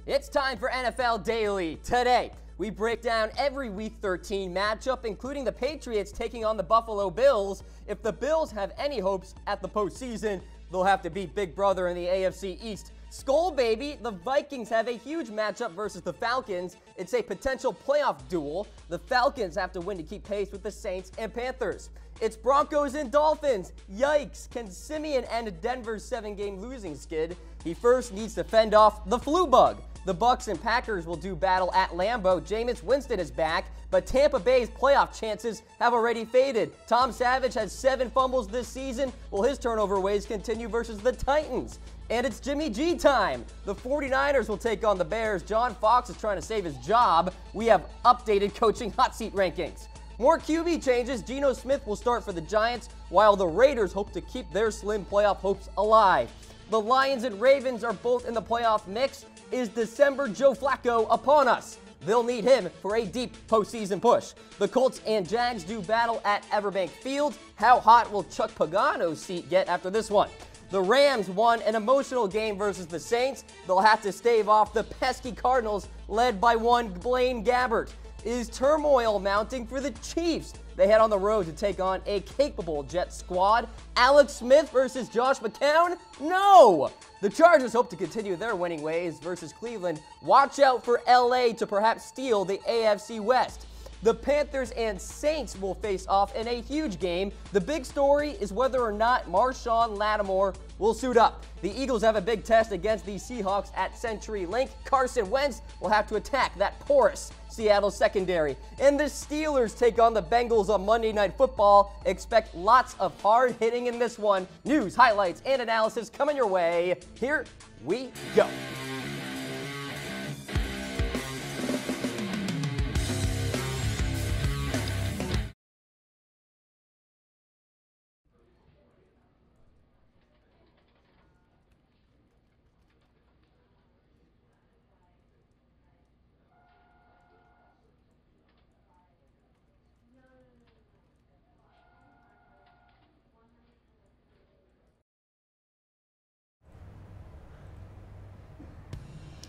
It's time for NFL Daily. Today, we break down every Week 13 matchup, including the Patriots taking on the Buffalo Bills. If the Bills have any hopes at the postseason, they'll have to beat Big Brother in the AFC East. Skull baby, the Vikings have a huge matchup versus the Falcons. It's a potential playoff duel. The Falcons have to win to keep pace with the Saints and Panthers. It's Broncos and Dolphins. Yikes, can Simeon end Denver's 7-game losing skid? He first needs to fend off the flu bug. The Bucks and Packers will do battle at Lambeau. Jameis Winston is back, but Tampa Bay's playoff chances have already faded. Tom Savage has 7 fumbles this season. Will his turnover ways continue versus the Titans? And it's Jimmy G time. The 49ers will take on the Bears. John Fox is trying to save his job. We have updated coaching hot seat rankings. More QB changes. Geno Smith will start for the Giants, while the Raiders hope to keep their slim playoff hopes alive. The Lions and Ravens are both in the playoff mix. Is December Joe Flacco upon us? They'll need him for a deep postseason push. The Colts and Jags do battle at Everbank Field. How hot will Chuck Pagano's seat get after this one? The Rams won an emotional game versus the Saints. They'll have to stave off the pesky Cardinals led by one Blaine Gabbert. Is turmoil mounting for the Chiefs? They head on the road to take on a capable Jets squad. Alex Smith versus Josh McCown? No! The Chargers hope to continue their winning ways versus Cleveland. Watch out for LA to perhaps steal the AFC West. The Panthers and Saints will face off in a huge game. The big story is whether or not Marshawn Lattimore will suit up. The Eagles have a big test against the Seahawks at CenturyLink. Carson Wentz will have to attack that porous Seattle secondary. And the Steelers take on the Bengals on Monday Night Football. Expect lots of hard hitting in this one. News, highlights, and analysis coming your way. Here we go.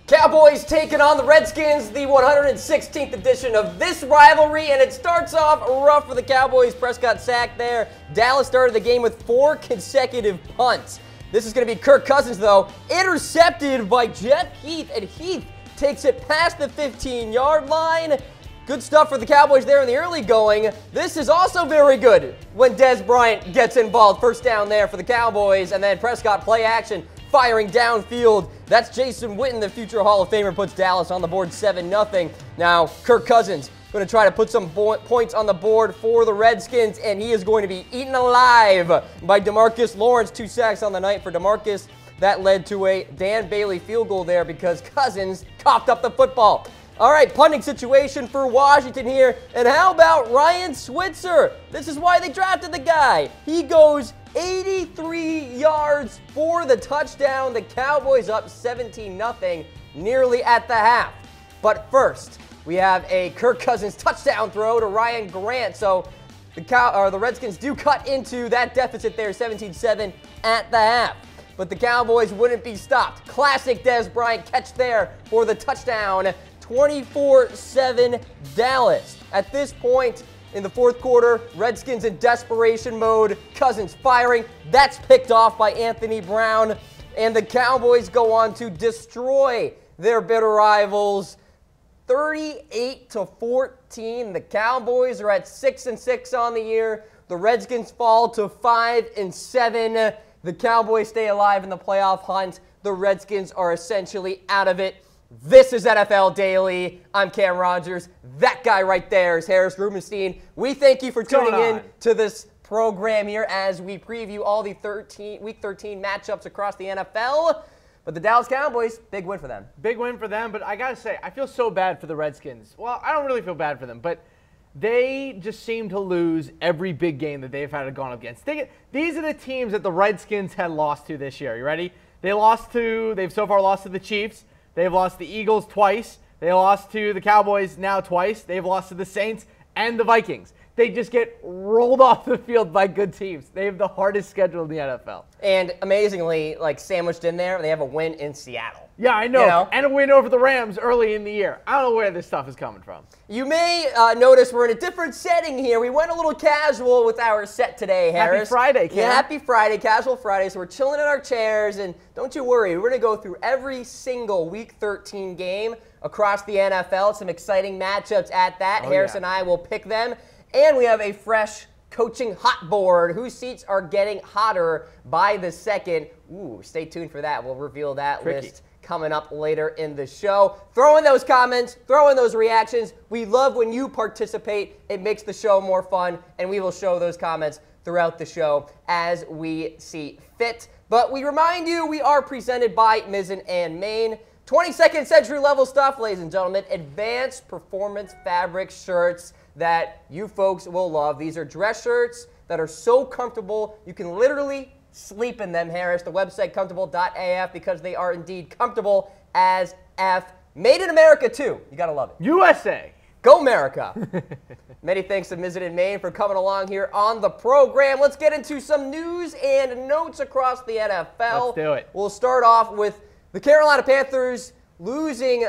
Cowboys taking on the Redskins, the 116th edition of this rivalry, and it starts off rough for the Cowboys. Prescott sacked there. Dallas started the game with 4 consecutive punts. This is going to be Kirk Cousins, though, intercepted by Jeff Heath, and Heath takes it past the 15-yard line. Good stuff for the Cowboys there in the early going. This is also very good when Dez Bryant gets involved. First down there for the Cowboys, and then Prescott play action, firing downfield. That's Jason Witten, the future Hall of Famer, puts Dallas on the board 7-0. Now, Kirk Cousins going to try to put some points on the board for the Redskins, and he is going to be eaten alive by DeMarcus Lawrence. 2 sacks on the night for DeMarcus. That led to a Dan Bailey field goal there because Cousins coughed up the football. All right, punting situation for Washington here. And how about Ryan Switzer? This is why they drafted the guy. He goes 83 yards for the touchdown. The Cowboys up 17-0, nearly at the half. But first, we have a Kirk Cousins touchdown throw to Ryan Grant. So the Redskins do cut into that deficit there, 17-7 at the half. But the Cowboys wouldn't be stopped. Classic Dez Bryant catch there for the touchdown. 24-7 Dallas. At this point in the fourth quarter, Redskins in desperation mode. Cousins firing. That's picked off by Anthony Brown. And the Cowboys go on to destroy their bitter rivals. 38-14. The Cowboys are at 6-6 on the year. The Redskins fall to 5-7. The Cowboys stay alive in the playoff hunt. The Redskins are essentially out of it. This is NFL Daily. I'm Cam Rogers. That guy right there is Harris Rubenstein. We thank you for tuning in to this program here as we preview all the Week 13 matchups across the NFL. But the Dallas Cowboys, big win for them. Big win for them, but I got to say, I feel so bad for the Redskins. Well, I don't really feel bad for them, but they just seem to lose every big game that they've had gone up against. These are the teams that the Redskins had lost to this year. You ready? They've so far lost to the Chiefs. They've lost the Eagles twice. They lost to the Cowboys now twice. They've lost to the Saints and the Vikings. they just get rolled off the field by good teams. They have the hardest schedule in the NFL. And amazingly, like sandwiched in there, they have a win in Seattle. Yeah, I know. You know? And a win over the Rams early in the year. I don't know where this stuff is coming from. You may notice we're in a different setting here. We went a little casual with our set today, Harris. Happy Friday, Cam. Yeah, happy Friday, casual Friday. So we're chilling in our chairs, and don't you worry, we're going to go through every single Week 13 game across the NFL. Some exciting matchups at that. Harris and I will pick them. And we have a fresh coaching hot board. Whose seats are getting hotter by the second? Ooh, stay tuned for that. We'll reveal that list coming up later in the show. Throw in those comments, throw in those reactions. We love when you participate. It makes the show more fun, and we will show those comments throughout the show as we see fit. But we remind you, we are presented by Mizzen and Main. 22nd century level stuff, ladies and gentlemen. Advanced performance fabric shirts that you folks will love. These are dress shirts that are so comfortable, you can literally sleep in them, Harris. The website comfortable.af, because they are indeed comfortable as F. Made in America, too. You got to love it. USA. Go America. Many thanks to Mizzen and Main for coming along here on the program. Let's get into some news and notes across the NFL. Let's do it. We'll start off with the Carolina Panthers losing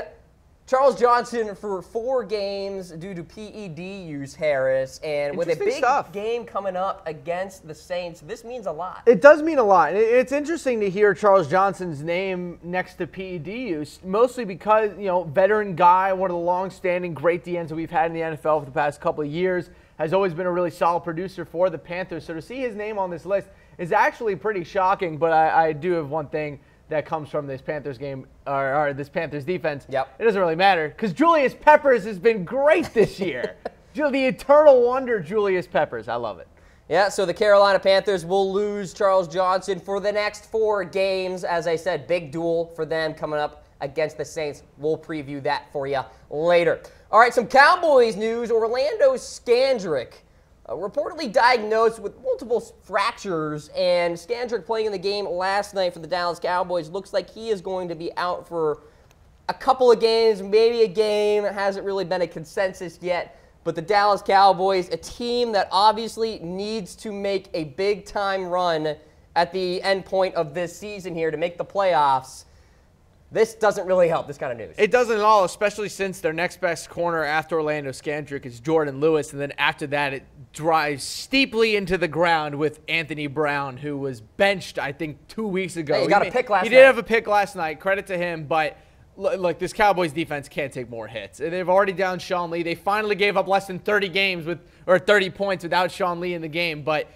Charles Johnson for 4 games due to PED use, Harris. And with a big game coming up against the Saints, this means a lot. It does mean a lot. It's interesting to hear Charles Johnson's name next to PED use, mostly because, you know, veteran guy, one of the long-standing great DNs that we've had in the NFL for the past couple of years, has always been a really solid producer for the Panthers. So to see his name on this list is actually pretty shocking, but I do have one thing that comes from this Panthers game, or this Panthers defense. Yep. It doesn't really matter, because Julius Peppers has been great this year. The eternal wonder, Julius Peppers. I love it. Yeah, so the Carolina Panthers will lose Charles Johnson for the next 4 games. As I said, big duel for them coming up against the Saints. We'll preview that for you later. All right, some Cowboys news. Orlando's Scandrick reportedly diagnosed with multiple fractures, and Scandrick, playing in the game last night for the Dallas Cowboys, looks like he is going to be out for a couple of games, maybe a game. It hasn't really been a consensus yet, but the Dallas Cowboys, a team that obviously needs to make a big-time run at the end point of this season here to make the playoffs. This doesn't really help, this kind of news. It doesn't at all, especially since their next best corner after Orlando Scandrick is Jordan Lewis, and then after that it drives steeply into the ground with Anthony Brown, who was benched, I think, 2 weeks ago. Hey, he got a pick last night. He did have a pick last night. Credit to him, but look, this Cowboys defense can't take more hits. They've already downed Sean Lee. They finally gave up less than 30 points without Sean Lee in the game, but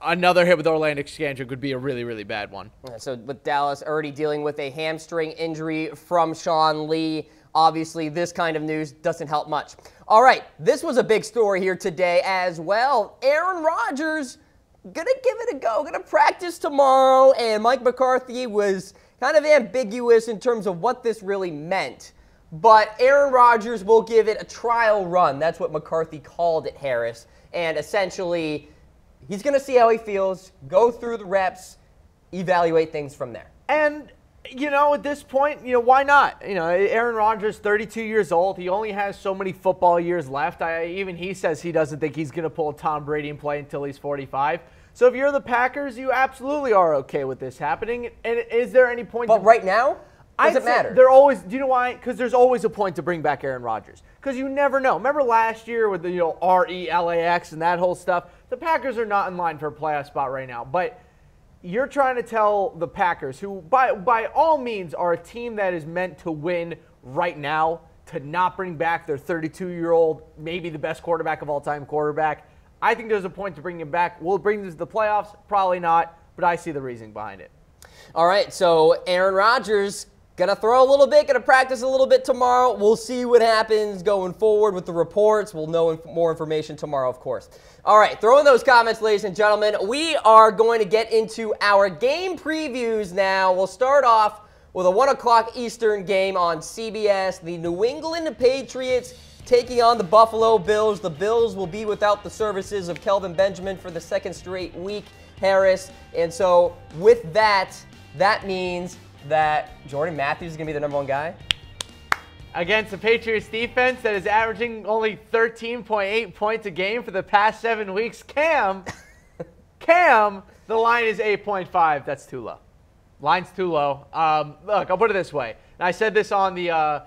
another hit with Orlando Scandrick would be a really, really bad one. So with Dallas already dealing with a hamstring injury from Sean Lee, obviously this kind of news doesn't help much. All right, this was a big story here today as well. Aaron Rodgers going to give it a go, going to practice tomorrow, and Mike McCarthy was kind of ambiguous in terms of what this really meant. But Aaron Rodgers will give it a trial run. That's what McCarthy called it, Harris. And essentially, he's going to see how he feels, go through the reps, evaluate things from there. And, you know, at this point, you know, why not? You know, Aaron Rodgers, 32 years old. He only has so many football years left. Even he says he doesn't think he's going to pull Tom Brady and play until he's 45. So if you're the Packers, you absolutely are okay with this happening. And is there any point? But right now, does it matter? They're always, do you know why? Because there's always a point to bring back Aaron Rodgers. Because you never know. Remember last year with the, you know, RELAX and that whole stuff? The Packers are not in line for a playoff spot right now. But you're trying to tell the Packers, who by all means are a team that is meant to win right now, to not bring back their 32-year-old, maybe the best quarterback of all time quarterback. I think there's a point to bring him back. Will it bring this to the playoffs? Probably not, but I see the reasoning behind it. All right, so Aaron Rodgers going to throw a little bit, going to practice a little bit tomorrow. We'll see what happens going forward with the reports. We'll know more information tomorrow, of course. All right, throw in those comments, ladies and gentlemen. We are going to get into our game previews now. We'll start off with a 1 o'clock Eastern game on CBS. The New England Patriots taking on the Buffalo Bills. The Bills will be without the services of Kelvin Benjamin for the second straight week, Harris. And so with that, that means that Jordan Matthews is going to be the #1 guy? against the Patriots defense that is averaging only 13.8 points a game for the past 7 weeks. Cam, the line is 8.5. That's too low. Line's too low. Look, I'll put it this way. And I said this on the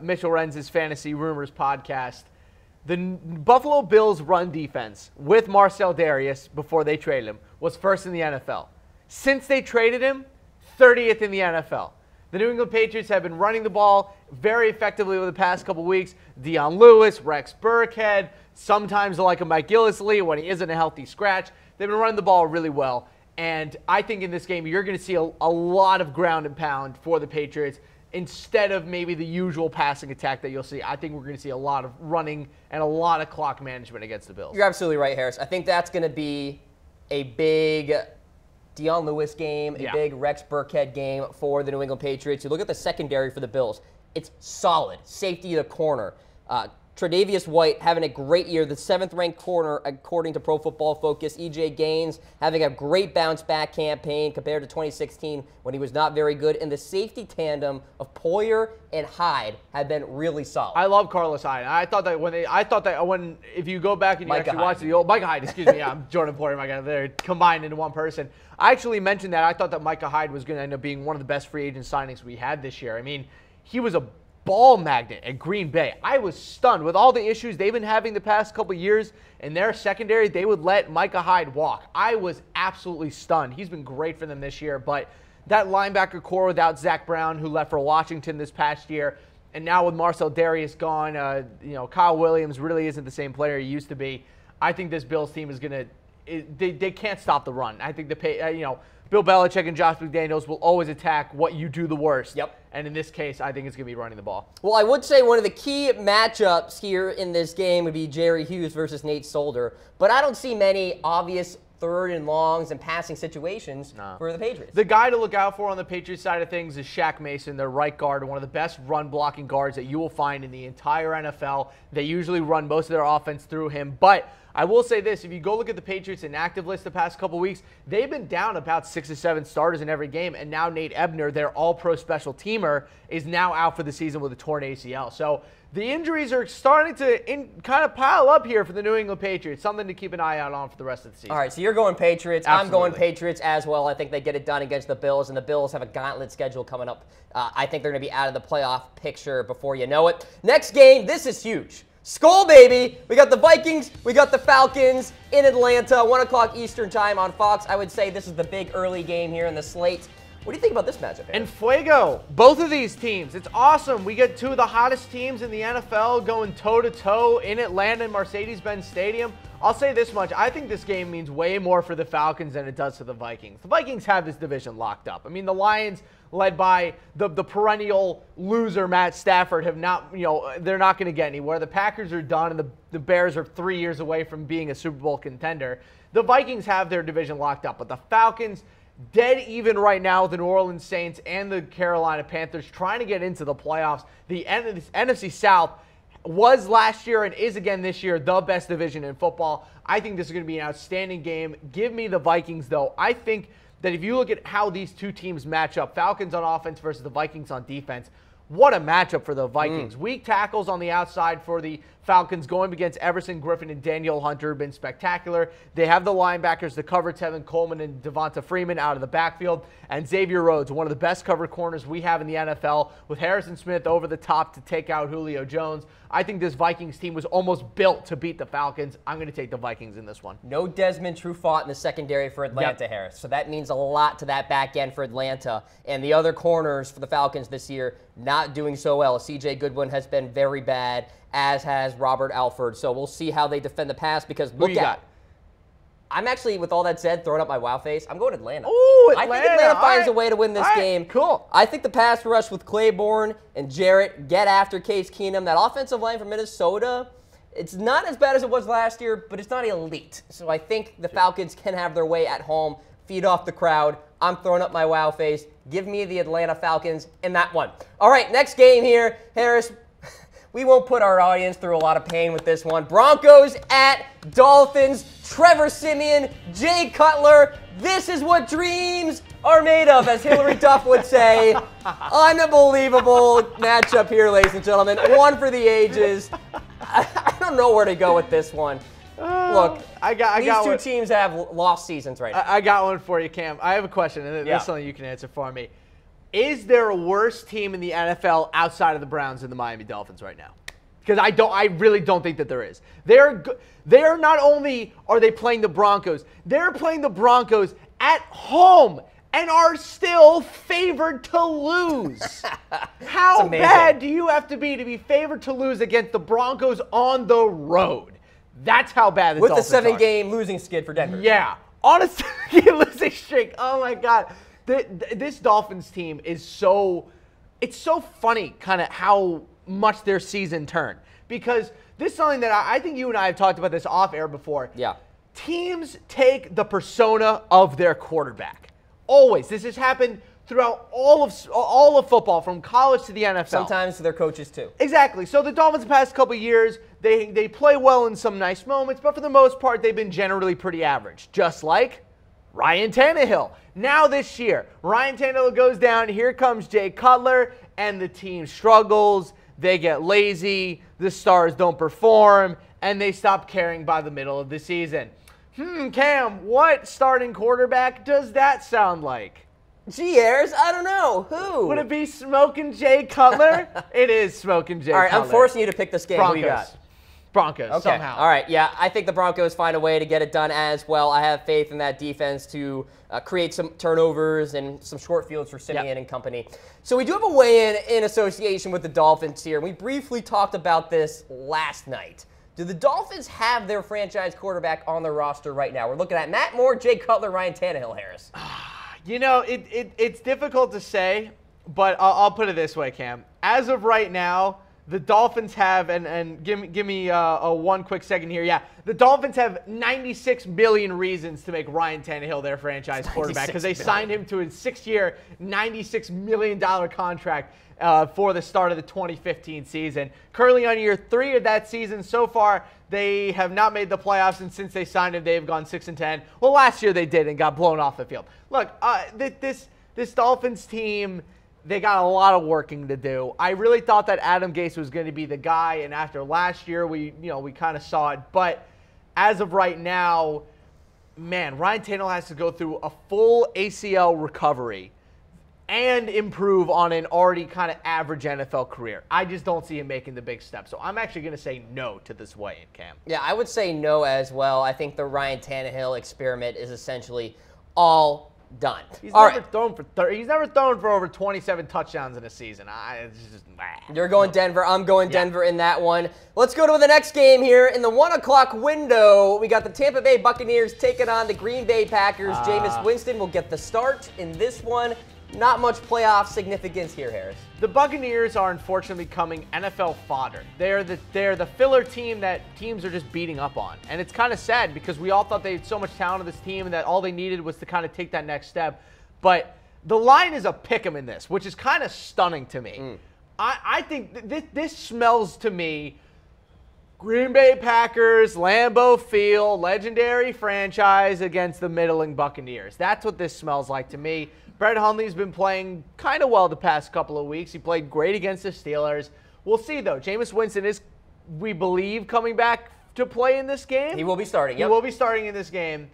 Mitchell Renz's Fantasy Rumors podcast. The Buffalo Bills' run defense with Marcel Darius before they traded him was first in the NFL. Since they traded him, 30th in the NFL. The New England Patriots have been running the ball very effectively over the past couple weeks. Dion Lewis, Rex Burkhead, sometimes like a Mike Gillislee when he isn't a healthy scratch. They've been running the ball really well. And I think in this game, you're going to see a lot of ground and pound for the Patriots instead of maybe the usual passing attack that you'll see. I think we're going to see a lot of running and a lot of clock management against the Bills. You're absolutely right, Harris. I think that's going to be a big Dion Lewis game, a big Rex Burkhead game for the New England Patriots. You look at the secondary for the Bills. It's solid. Safety to corner. Tre'Davious White having a great year, the 7th-ranked corner according to Pro Football Focus. E.J. Gaines having a great bounce-back campaign compared to 2016 when he was not very good. And the safety tandem of Poyer and Hyde have been really solid. I love Carlos Hyde. I thought that if you go back and you actually watch the old Micah Hyde, excuse me, I'm Jordan Poyer, Micah, they're combined into one person. I actually mentioned that I thought that Micah Hyde was going to end up being one of the best free agent signings we had this year. I mean, he was a ball magnet at Green Bay. I was stunned with all the issues they've been having the past couple years in their secondary. They would let Micah Hyde walk. I was absolutely stunned. He's been great for them this year, but that linebacker core without Zach Brown, who left for Washington this past year, and now with Marcel Darius gone, Kyle Williams really isn't the same player he used to be. I think this Bills team is going to they can't stop the run. I think Bill Belichick and Josh McDaniels will always attack what you do the worst. Yep. And in this case, I think it's going to be running the ball. Well, I would say one of the key matchups here in this game would be Jerry Hughes versus Nate Solder, but I don't see many obvious third and longs and passing situations for the Patriots. The guy to look out for on the Patriots side of things is Shaq Mason, their right guard, one of the best run-blocking guards that you will find in the entire NFL. They usually run most of their offense through him, but I will say this, if you go look at the Patriots inactive list the past couple weeks, they've been down about 6 or 7 starters in every game, and now Nate Ebner, their all-pro special teamer, is now out for the season with a torn ACL. So the injuries are starting to kind of pile up here for the New England Patriots, something to keep an eye out on for the rest of the season. All right, so you're going Patriots. Absolutely. I'm going Patriots as well. I think they get it done against the Bills, and the Bills have a gauntlet schedule coming up. I think they're going to be out of the playoff picture before you know it. Next game, this is huge. Skol, baby! We got the Vikings, we got the Falcons in Atlanta, 1 o'clock Eastern time on Fox. I would say this is the big early game here in the slate. What do you think about this matchup, Aaron? And Fuego, both of these teams. It's awesome. We get 2 of the hottest teams in the NFL going toe-to-toe in Atlanta and Mercedes-Benz Stadium. I'll say this much. I think this game means way more for the Falcons than it does for the Vikings. The Vikings have this division locked up. I mean, the Lions, led by the perennial loser Matt Stafford, have not, they're not going to get anywhere. The Packers are done, and the Bears are 3 years away from being a Super Bowl contender. The Vikings have their division locked up, but the Falcons, dead even right now with the New Orleans Saints and the Carolina Panthers trying to get into the playoffs. The NFC South was last year and is again this year the best division in football. I think this is going to be an outstanding game. Give me the Vikings, though. I think that if you look at how these two teams match up, Falcons on offense versus the Vikings on defense, what a matchup for the Vikings. Weak tackles on the outside for the Falcons going against Everson Griffin and Daniel Hunter have been spectacular. They have the linebackers to cover Tevin Coleman and Devonta Freeman out of the backfield. And Xavier Rhodes, one of the best cover corners we have in the NFL, with Harrison Smith over the top to take out Julio Jones. I think this Vikings team was almost built to beat the Falcons. I'm going to take the Vikings in this one. No Desmond Trufant in the secondary for Atlanta, Harris. So that means a lot to that back end for Atlanta. And the other corners for the Falcons this year not doing so well. C.J. Goodwin has been very bad, as has Robert Alford. So we'll see how they defend the pass, because look at it. I'm actually, with all that said, throwing up my wow face. I'm going Atlanta. Ooh, Atlanta. I think Atlanta finds a way to win this game. Cool. I think the pass rush with Claiborne and Jarrett get after Case Keenum. That offensive line from Minnesota, it's not as bad as it was last year, but it's not elite. So I think the Falcons can have their way at home, feed off the crowd. I'm throwing up my wow face. Give me the Atlanta Falcons in that one. All right, next game here, Harris. We won't put our audience through a lot of pain with this one. Broncos at Dolphins. Trevor Siemian, Jay Cutler. This is what dreams are made of, as Hillary Duff would say. Unbelievable matchup here, ladies and gentlemen. One for the ages. I don't know where to go with this one. Look, these two teams have lost seasons right now. I got one for you, Cam. I have a question, and this is something you can answer for me. Is there a worse team in the NFL outside of the Browns than the Miami Dolphins right now? Because I really don't think that there is. They're not only are they playing the Broncos, they're playing the Broncos at home and are still favored to lose. How bad do you have to be favored to lose against the Broncos on the road? That's how bad the Dolphins are. With the 7-game losing skid for Denver. Yeah. On a 7-game losing streak. Oh, my God. This Dolphins team is it's so funny kind of how much their season turned. Because this is something that I think you and I have talked about this off air before. Yeah. Teams take the persona of their quarterback. Always. This has happened throughout all of football, from college to the NFL. Sometimes to their coaches, too. Exactly. So the Dolphins the past couple of years, they play well in some nice moments, but for the most part, they've been generally pretty average. Just like Ryan Tannehill. Now this year, Ryan Tannehill goes down. Here comes Jay Cutler, and the team struggles. They get lazy. The stars don't perform, and they stop caring by the middle of the season. Cam, what starting quarterback does that sound like? Gee, Ayers, I don't know. Who? Would it be Smoking Jay Cutler? It is Smoking Jay Cutler. All right, I'm forcing you to pick this game. Broncos. Who you got? Broncos, somehow. All right, yeah. I think the Broncos find a way to get it done as well. I have faith in that defense to create some turnovers and some short fields for Siemian and company. So we do have a weigh-in in association with the Dolphins here. We briefly talked about this last night. Do the Dolphins have their franchise quarterback on their roster right now? We're looking at Matt Moore, Jay Cutler, Ryan Tannehill, Harris. You know, it's difficult to say, but I'll put it this way, Cam. As of right now, the Dolphins have, and give me a one quick second here. Yeah, the Dolphins have 96 million reasons to make Ryan Tannehill their franchise quarterback because they signed him to a 6-year, $96 million contract for the start of the 2015 season. Currently on year 3 of that season. So far, they have not made the playoffs, and since they signed him, they have gone 6-10. Well, last year they did and got blown off the field. Look, this Dolphins team, they got a lot of working to do. I really thought that Adam Gase was going to be the guy, and after last year, we kind of saw it. But as of right now, man, Ryan Tannehill has to go through a full ACL recovery and improve on an already kind of average NFL career. I just don't see him making the big step. So I'm actually going to say no to this weigh-in, Cam. Yeah, I would say no as well. I think the Ryan Tannehill experiment is essentially all done. He's never thrown for over 27 touchdowns in a season. You're going Denver. I'm going Denver in that one. Let's go to the next game here. In the 1 o'clock window, we got the Tampa Bay Buccaneers taking on the Green Bay Packers. Jameis Winston will get the start in this one. Not much playoff significance here, Harris. The Buccaneers are unfortunately becoming NFL fodder. They're the filler team that teams are just beating up on. And it's kind of sad because we all thought they had so much talent on this team and that all they needed was to kind of take that next step. But the line is a pick 'em in this, which is kind of stunning to me. I think this smells to me Green Bay Packers, Lambeau Field, legendary franchise against the middling Buccaneers. That's what this smells like to me. Brett Hundley's been playing kind of well the past couple of weeks. He played great against the Steelers. We'll see, though. Jameis Winston is, we believe, coming back to play in this game. He will be starting, He will be starting in this game.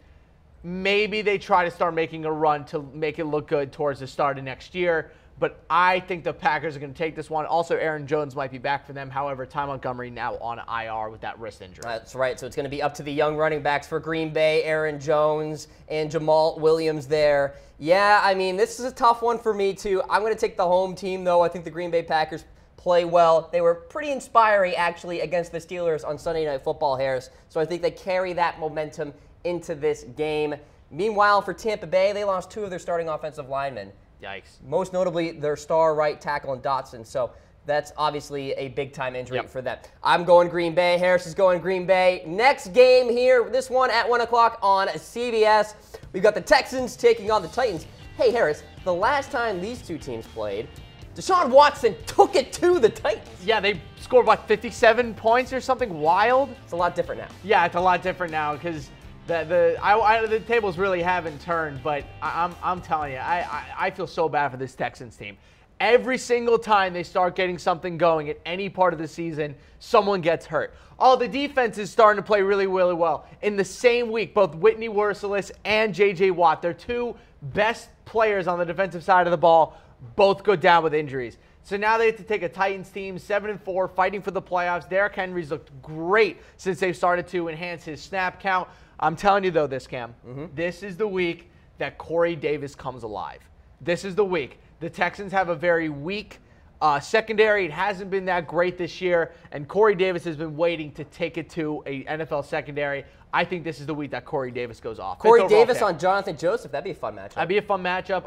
Maybe they try to start making a run to make it look good towards the start of next year. But I think the Packers are going to take this one. Also, Aaron Jones might be back for them. However, Ty Montgomery now on IR with that wrist injury. That's right. So it's going to be up to the young running backs for Green Bay, Aaron Jones and Jamal Williams there. Yeah, I mean, this is a tough one for me, too. I'm going to take the home team, though. I think the Green Bay Packers play well. They were pretty inspiring, actually, against the Steelers on Sunday Night Football, Harris. So I think they carry that momentum into this game. Meanwhile, for Tampa Bay, they lost 2 of their starting offensive linemen. Yikes. Most notably, their star right tackle in Dotson. So that's obviously a big-time injury for them. I'm going Green Bay. Harris is going Green Bay. Next game here, this one at 1 o'clock on CBS. We've got the Texans taking on the Titans. Hey, Harris, the last time these two teams played, Deshaun Watson took it to the Titans. Yeah, they scored, 57 points or something wild? It's a lot different now. Yeah, it's a lot different now because the tables really haven't turned, but I'm telling you, I feel so bad for this Texans team. Every single time they start getting something going at any part of the season, someone gets hurt. Oh, the defense is starting to play really, really well. In the same week, both Whitney Mercilus and J.J. Watt, their two best players on the defensive side of the ball, both go down with injuries. So now they have to take a Titans team, 7-4, fighting for the playoffs. Derrick Henry's looked great since they've started to enhance his snap count. I'm telling you, though, this, Cam, this is the week that Corey Davis comes alive. This is the week. The Texans have a very weak secondary. It hasn't been that great this year, and Corey Davis has been waiting to take it to a NFL secondary. I think this is the week that Corey Davis goes off. Corey Davis on Jonathan Joseph. That'd be a fun matchup. That'd be a fun matchup.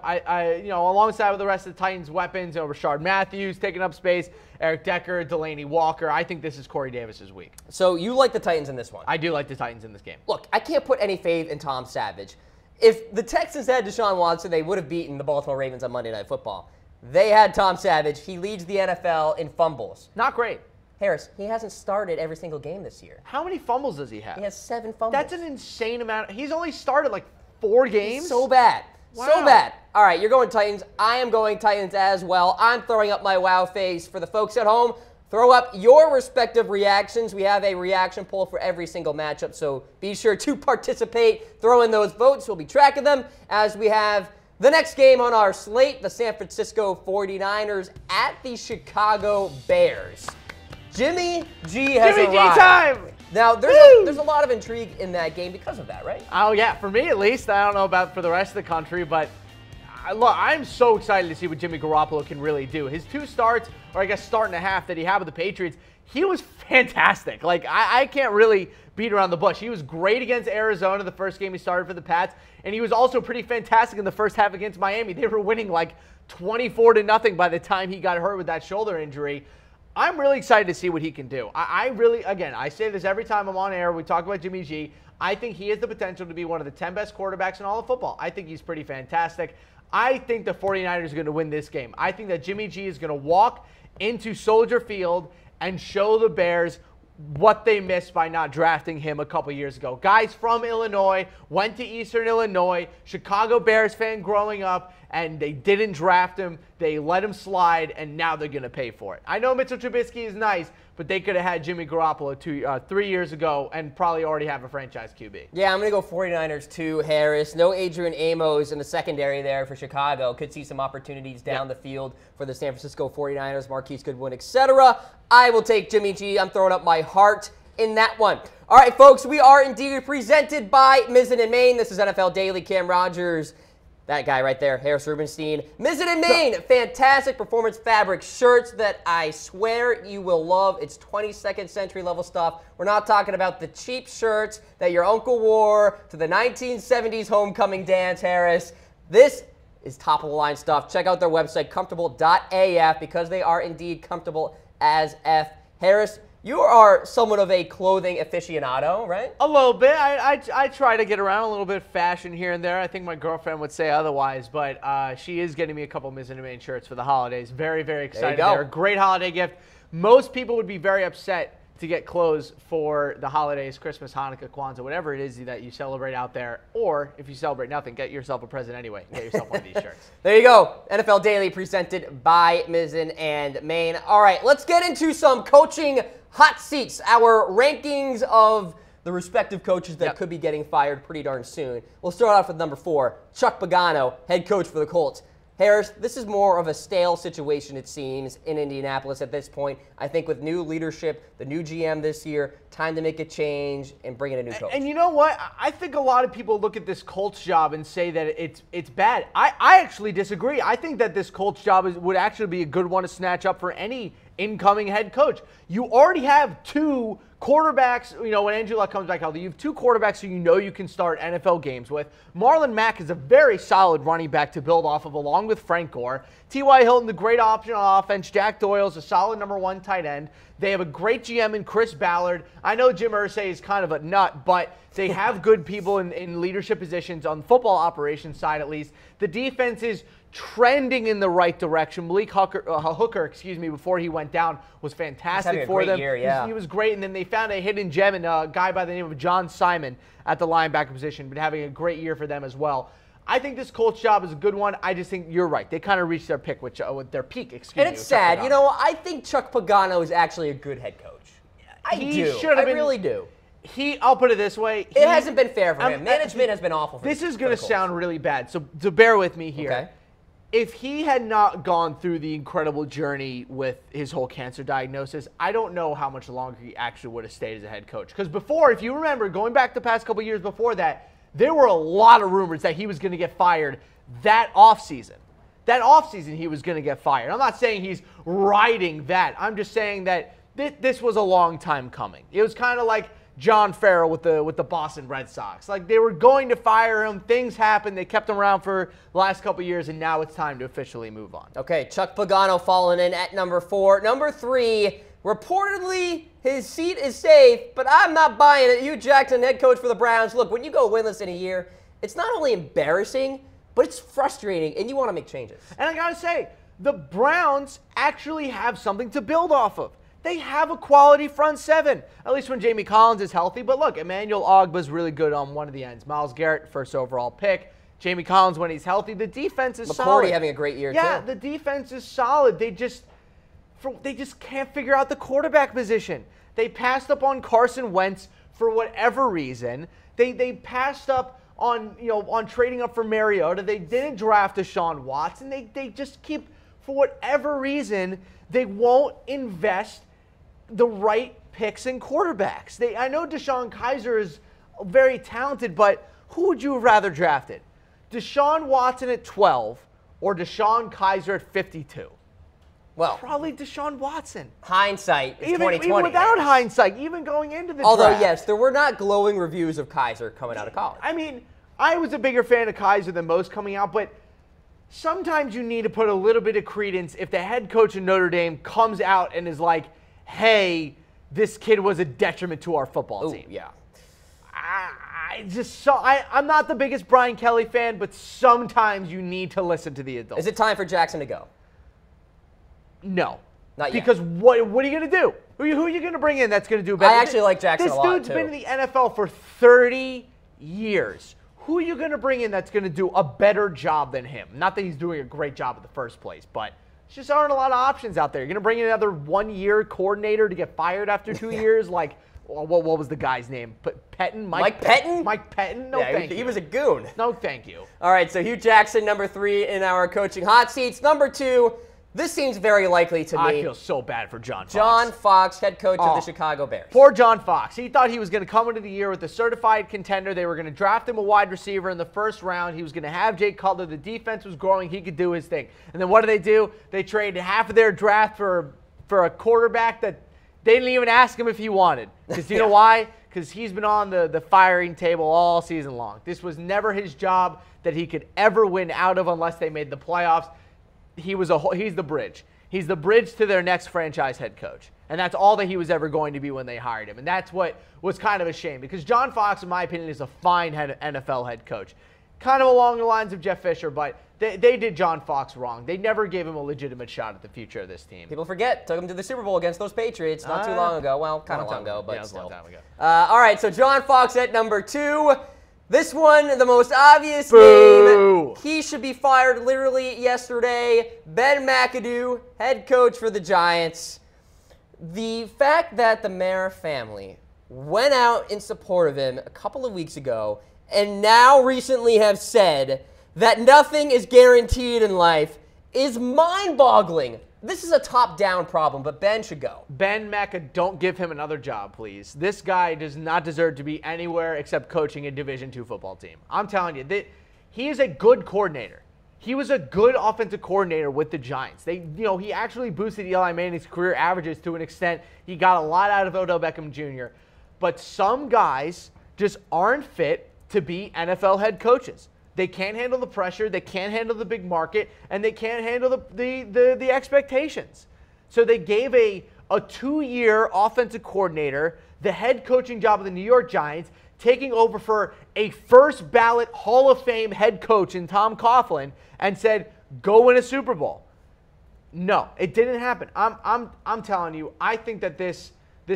Alongside with the rest of the Titans' weapons, Rashard Matthews taking up space, Eric Decker, Delaney Walker. I think this is Corey Davis's week. So you like the Titans in this one? I do like the Titans in this game. Look, I can't put any faith in Tom Savage. If the Texans had Deshaun Watson, they would have beaten the Baltimore Ravens on Monday Night Football. They had Tom Savage. He leads the NFL in fumbles. Not great. Harris, he hasn't started every single game this year. How many fumbles does he have? He has 7 fumbles. That's an insane amount. He's only started 4 games? So bad. Wow. So bad. All right, you're going Titans. I am going Titans as well. I'm throwing up my wow face. For the folks at home, throw up your respective reactions. We have a reaction poll for every single matchup, so be sure to participate. Throw in those votes. We'll be tracking them as we have the next game on our slate, the San Francisco 49ers at the Chicago Bears. Jimmy G has Jimmy arrived. G time! Now, there's a lot of intrigue in that game because of that, right? Oh, yeah, for me at least. I don't know about for the rest of the country, but look, I'm so excited to see what Jimmy Garoppolo can really do. His 2 starts, or I guess start and a half that he had with the Patriots, he was fantastic. I can't really beat around the bush. He was great against Arizona the first game he started for the Pats, and he was also pretty fantastic in the first half against Miami. They were winning 24-0 by the time he got hurt with that shoulder injury. I'm really excited to see what he can do. Again, I say this every time I'm on air. We talk about Jimmy G. I think he has the potential to be one of the 10 best quarterbacks in all of football. I think he's pretty fantastic. I think the 49ers are going to win this game. I think that Jimmy G is going to walk into Soldier Field and show the Bears what they missed by not drafting him a couple years ago. Guys from Illinois, went to Eastern Illinois, Chicago Bears fan growing up, and they didn't draft him. They let him slide, and now they're going to pay for it. I know Mitchell Trubisky is nice, but they could have had Jimmy Garoppolo 3 years ago and probably already have a franchise QB. Yeah, I'm going to go 49ers too, Harris. No Adrian Amos in the secondary there for Chicago. Could see some opportunities down the field for the San Francisco 49ers, Marquise Goodwin, etc. I will take Jimmy G. I'm throwing up my heart in that one. All right, folks, we are indeed presented by Mizzen & Main. This is NFL Daily. Cam Rogers. That guy right there, Harris Rubenstein. Mizzen & Main, fantastic performance fabric shirts that I swear you will love. It's 22nd century level stuff. We're not talking about the cheap shirts that your uncle wore to the 1970s homecoming dance, Harris. This is top of the line stuff. Check out their website, comfortable.af, because they are indeed comfortable as F. Harris, you are somewhat of a clothing aficionado, right? A little bit. I try to get around a little bit of fashion here and there. I think my girlfriend would say otherwise, but she is getting me a couple Mizzen & Main shirts for the holidays. Very, very excited. They're a great holiday gift. Most people would be very upset to get clothes for the holidays, Christmas, Hanukkah, Kwanzaa, whatever it is that you celebrate out there. Or if you celebrate nothing, get yourself a present anyway. Get yourself one of these shirts. There you go. NFL Daily presented by Mizzen & Main. All right, let's get into some coaching hot seats, our rankings of the respective coaches that could be getting fired pretty darn soon. We'll start off with number 4, Chuck Pagano, head coach for the Colts. Harris, this is more of a stale situation, it seems, in Indianapolis at this point. I think with new leadership, the new GM this year, time to make a change and bring in a new coach. And you know what? I think a lot of people look at this Colts job and say that it's bad. I actually disagree. I think that this Colts job would actually be a good one to snatch up for any incoming head coach. You already have 2 quarterbacks, when Andrew Luck comes back healthy, you have 2 quarterbacks who you can start NFL games with. Marlon Mack is a very solid running back to build off of, along with Frank Gore. T.Y. Hilton, the great option on offense. Jack Doyle's a solid number 1 tight end. They have a great GM in Chris Ballard. I know Jim Irsay is kind of a nut, but they have good people in leadership positions on the football operations side, at least. The defense is trending in the right direction. Malik Hooker, before he went down, was fantastic for them. Year, yeah. He was great, and then they found a hidden gem in a guy by the name of John Simon at the linebacker position, but having a great year for them as well. I think this Colts job is a good one. I just think you're right. They kind of reached their peak, with their peak. And it's sad. I think Chuck Pagano is actually a good head coach. I really do. I'll put it this way. It hasn't been fair for him. Management has been awful for him. This is going to sound really bad, so bear with me here. Okay. If he had not gone through the incredible journey with his whole cancer diagnosis, I don't know how much longer he actually would have stayed as a head coach. Because before, if you remember, going back the past couple years before that, there were a lot of rumors that he was going to get fired that offseason. That offseason, he was going to get fired. I'm not saying he's riding that. I'm just saying that this was a long time coming. It was kind of like John Farrell with the Boston Red Sox. Like, they were going to fire him. Things happened. They kept him around for the last couple years, and now it's time to officially move on. Okay, Chuck Pagano falling in at number 4. Number 3, reportedly his seat is safe, but I'm not buying it. Hue Jackson, head coach for the Browns. Look, when you go winless in a year, it's not only embarrassing, but it's frustrating, and you want to make changes. And I got to say, the Browns actually have something to build off of. They have a quality front 7, at least when Jamie Collins is healthy. But look, Emmanuel Ogbah's really good on one of the ends. Myles Garrett, first overall pick. Jamie Collins when he's healthy. The defense is solid. McCourty having a great year, too. Yeah, the defense is solid. They just can't figure out the quarterback position. They passed up on Carson Wentz for whatever reason. They passed up on trading up for Mariota. They didn't draft Deshaun Watson. They just keep, for whatever reason, they won't invest the right picks and quarterbacks. I know Deshaun Kaiser is very talented, but who would you have rather drafted? Deshaun Watson at 12 or Deshaun Kaiser at 52? Well, probably Deshaun Watson. Hindsight is 2020. Even without hindsight, even going into the Although, draft. yes, there were not glowing reviews of Kaiser coming out of college. I mean, I was a bigger fan of Kaiser than most coming out, but sometimes you need to put a little bit of credence if the head coach of Notre Dame comes out and is like, hey, this kid was a detriment to our football team. Yeah. I'm not the biggest Brian Kelly fan, but sometimes you need to listen to the adults. Is it time for Jackson to go? No. Not yet. Because what are you going to do? Who are you going to bring in that's going to do better? I actually like Jackson a lot, This dude's been in the NFL for 30 years. Who are you going to bring in that's going to do a better job than him? Not that he's doing a great job in the first place, but there just aren't a lot of options out there. You're going to bring in another 1-year coordinator to get fired after 2 years? Like, what was the guy's name? Pettin? Mike Pettin? Mike Pettin? No, thank you. He was a goon. No, thank you. All right, so Hue Jackson, number 3 in our coaching hot seats. Number 2, this seems very likely to me. I feel so bad for John Fox. John Fox, head coach of the Chicago Bears. Poor John Fox. He thought he was going to come into the year with a certified contender. They were going to draft him a wide receiver in the first round. He was going to have Jay Cutler. The defense was growing. He could do his thing. And then what do? They traded half of their draft for a quarterback that they didn't even ask him if he wanted. Because you know why? Because he's been on the firing table all season long. This was never his job that he could ever win out of unless they made the playoffs. He's the bridge. He's the bridge to their next franchise head coach. And that's all that he was ever going to be when they hired him. And that's what was kind of a shame. Because John Fox, in my opinion, is a fine NFL head coach. Kind of along the lines of Jeff Fisher, but they did John Fox wrong. They never gave him a legitimate shot at the future of this team. People forget. Took him to the Super Bowl against those Patriots not too long ago. Well, kind of long ago, but still. A long time ago. All right, so John Fox at number 2. This one, the most obvious Boo. name. He should be fired literally yesterday. Ben McAdoo, head coach for the Giants. The fact that the Mara family went out in support of him a couple of weeks ago and now recently have said that nothing is guaranteed in life is mind-boggling. This is a top-down problem, but Ben should go. Ben McAdoo, don't give him another job, please. This guy does not deserve to be anywhere except coaching a Division II football team. I'm telling you, he is a good coordinator. He was a good offensive coordinator with the Giants. He actually boosted Eli Manning's career averages to an extent. He got a lot out of Odell Beckham Jr. But some guys just aren't fit to be NFL head coaches. They can't handle the pressure, they can't handle the big market, and they can't handle the expectations. So they gave a 2-year offensive coordinator the head coaching job of the New York Giants, taking over for a first ballot Hall of Fame head coach in Tom Coughlin, and said, go win a Super Bowl. No, it didn't happen. I'm telling you, I think that this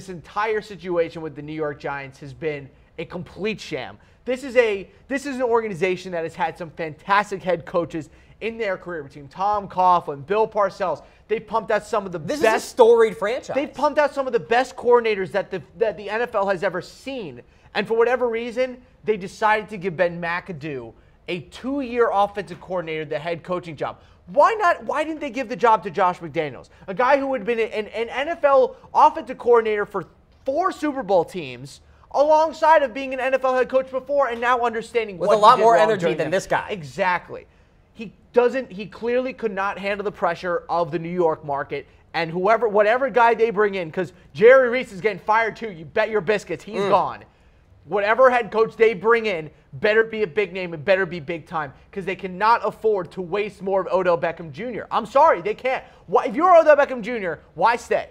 entire situation with the New York Giants has been a complete sham. This is an organization that has had some fantastic head coaches in their career, between Tom Coughlin, Bill Parcells. They've pumped out some of the best. This is a storied franchise. They've pumped out some of the best coordinators that the NFL has ever seen. And for whatever reason, they decided to give Ben McAdoo a 2-year offensive coordinator the head coaching job. Why not? Why didn't they give the job to Josh McDaniels, a guy who had been an NFL offensive coordinator for 4 Super Bowl teams, alongside of being an NFL head coach before and now understanding with a lot more energy than this guy. Exactly. He clearly could not handle the pressure of the New York market, and whatever guy they bring in, because Jerry Reese is getting fired too. You bet your biscuits he's gone. Whatever head coach they bring in better be a big name and better be big time, because they cannot afford to waste more of Odell Beckham Jr. I'm sorry, they can't. If you're Odell Beckham Jr., why stay?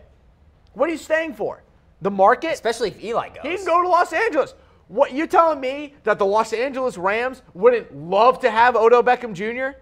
What are you staying for? The market? Especially if Eli goes. He can go to Los Angeles. What, you telling me that the Los Angeles Rams wouldn't love to have Odell Beckham Jr.?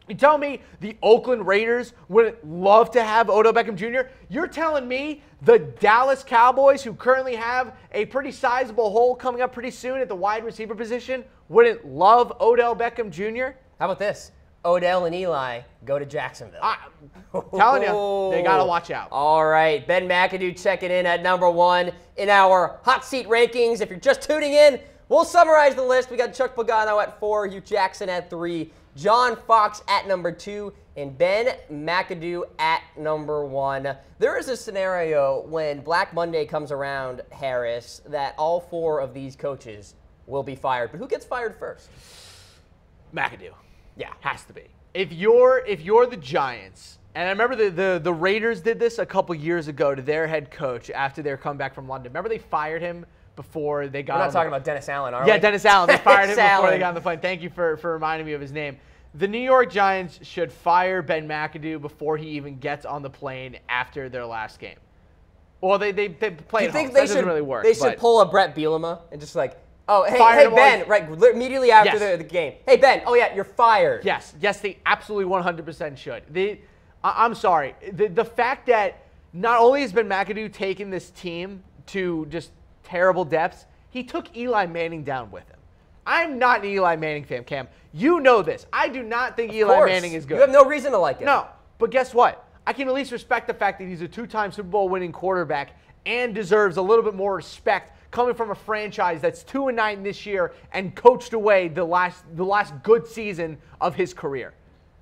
You telling me the Oakland Raiders wouldn't love to have Odell Beckham Jr.? You're telling me the Dallas Cowboys, who currently have a pretty sizable hole coming up pretty soon at the wide receiver position, wouldn't love Odell Beckham Jr.? How about this? Odell and Eli go to Jacksonville. I'm telling you, they got to watch out. All right, Ben McAdoo checking in at number 1 in our hot seat rankings. If you're just tuning in, we'll summarize the list. We got Chuck Pagano at 4, Hue Jackson at 3, John Fox at number 2, and Ben McAdoo at number 1. There is a scenario when Black Monday comes around, Harris, that all 4 of these coaches will be fired. But who gets fired first? McAdoo. Yeah, has to be. If you're the Giants, and I remember the Raiders did this a couple years ago to their head coach after their comeback from London. Remember they fired him before they got. We're not talking about Dennis Allen, are we? Yeah, Dennis Allen. They fired him before they got on the plane. Thank you for reminding me of his name. The New York Giants should fire Ben McAdoo before he even gets on the plane after their last game. Well, they play. Do you think that doesn't really work? They should pull a Brett Bielema and just like. Oh, hey Ben, right, immediately after the game. Hey, Ben, oh, yeah, you're fired. Yes, they absolutely 100% should. I'm sorry. The fact that not only has Ben McAdoo taken this team to just terrible depths, he took Eli Manning down with him. I'm not an Eli Manning fan, Cam. You know this. I do not think Eli Manning is good. You have no reason to like him. No, but guess what? I can at least respect the fact that he's a 2-time Super Bowl winning quarterback and deserves a little bit more respect coming from a franchise that's 2-9 this year and coached away the last good season of his career.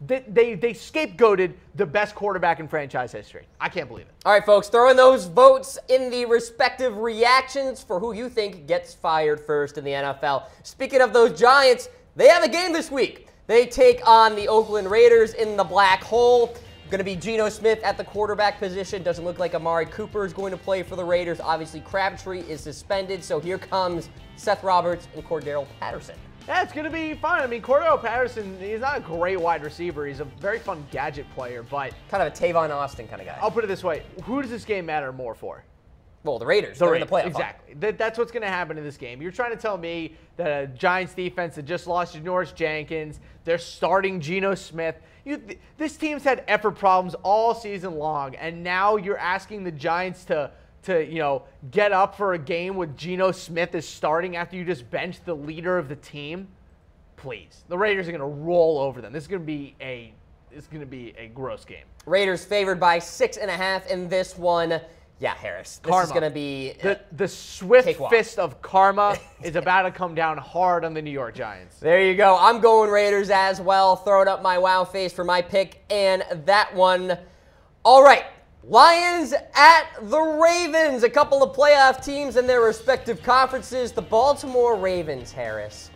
They scapegoated the best quarterback in franchise history. I can't believe it. All right, folks, throw in those votes in the respective reactions for who you think gets fired first in the NFL. Speaking of those Giants, they have a game this week. They take on the Oakland Raiders in the black hole. Going to be Geno Smith at the quarterback position. Doesn't look like Amari Cooper is going to play for the Raiders. Obviously, Crabtree is suspended, so here comes Seth Roberts and Cordero Patterson. Yeah, it's going to be fun. I mean, Cordero Patterson, he's not a great wide receiver. He's a very fun gadget player, but... kind of a Tavon Austin kind of guy. I'll put it this way. Who does this game matter more for? Well, the Raiders. They're in the playoff. Exactly. That's what's going to happen in this game. You're trying to tell me that a Giants defense that just lost Janoris Jenkins, they're starting Geno Smith. This team's had effort problems all season long, and now you're asking the Giants to get up for a game with Geno Smith as starting after you just benched the leader of the team? Please. The Raiders are going to roll over them. This is going to be a gross game. Raiders favored by 6.5 in this one. Yeah, Harris. This is going to be the swift fist of karma is about to come down hard on the New York Giants. There you go. I'm going Raiders as well. Throwing up my wow face for my pick and that one. All right. Lions at the Ravens. A couple of playoff teams in their respective conferences. The Baltimore Ravens, Harris.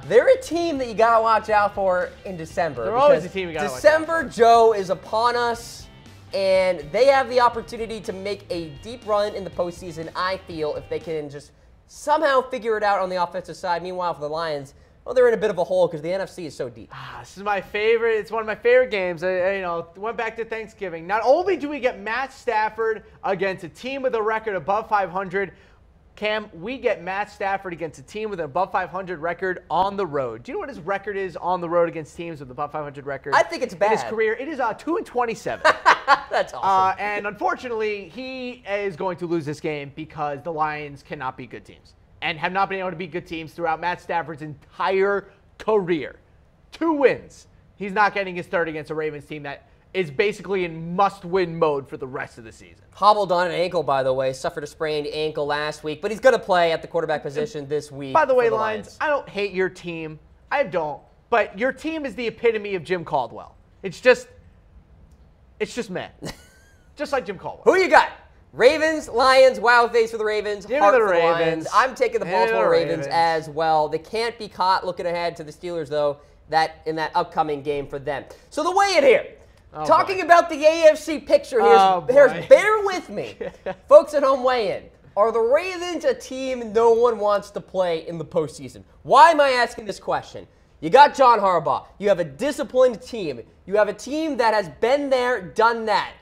They're a team that you got to watch out for in December. They're always a team you got to watch out for. December Joe is upon us, and they have the opportunity to make a deep run in the postseason, I feel, if they can just somehow figure it out on the offensive side. Meanwhile, for the Lions, well, they're in a bit of a hole because the NFC is so deep. This is my favorite. It's one of my favorite games. Went back to Thanksgiving. Not only do we get Matt Stafford against a team with a record above 500, Cam, we get Matt Stafford against a team with an above 500 record on the road. Do you know what his record is on the road against teams with above 500 record? I think it's bad. In his career, it is 2-27. That's awesome. And unfortunately, he is going to lose this game because the Lions cannot be good teams and have not been able to be good teams throughout Matt Stafford's entire career. 2 wins. He's not getting his third against a Ravens team that is basically in must-win mode for the rest of the season. Hobbled on an ankle, by the way. Suffered a sprained ankle last week, but he's going to play at the quarterback position this week. By the way, Lions, I don't hate your team. I don't. But your team is the epitome of Jim Caldwell. It's just meh. Just like Jim Caldwell. Who you got? Ravens, Lions, wow face for the Ravens, Give heart me the for the Ravens. Lions. I'm taking the Baltimore Ravens as well. They can't be caught looking ahead to the Steelers, though, in that upcoming game for them. So the weigh-in here. Talking about the AFC picture, bear with me. Folks at home, weigh in. Are the Ravens a team no one wants to play in the postseason? Why am I asking this question? You got John Harbaugh. You have a disciplined team. You have a team that has been there, done that.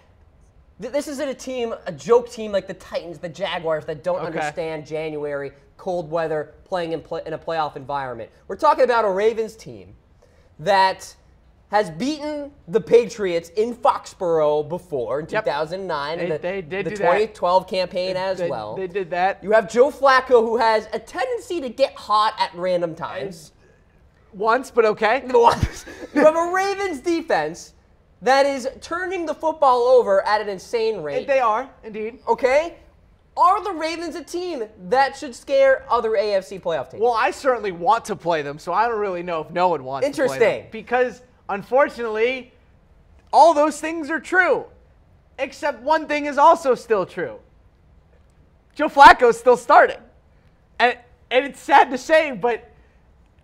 This isn't a joke team like the Titans, the Jaguars that don't understand January, cold weather, playing in a playoff environment. We're talking about a Ravens team that has beaten the Patriots in Foxborough before in 2009. They did the 2012 campaign as well. They did that. You have Joe Flacco, who has a tendency to get hot at random times. Once, but okay. You have a Ravens defense that is turning the football over at an insane rate. They are, indeed. Okay? Are the Ravens a team that should scare other AFC playoff teams? Well, I certainly want to play them, so I don't really know if no one wants to play them. Because, unfortunately, all those things are true. Except one thing is also still true. Joe Flacco's still starting. And it's sad to say, but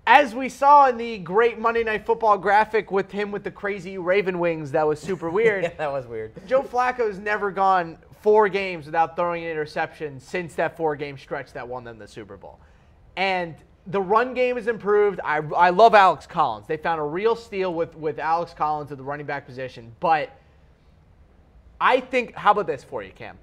as we saw in the great Monday Night Football graphic with him with the crazy Raven wings, that was super weird. Yeah, that was weird. Joe Flacco's never gone 4 games without throwing an interception since that 4-game stretch that won them the Super Bowl. And the run game is improved. I love Alex Collins. They found a real steal with Alex Collins at the running back position. But I think, how about this for you, Cam?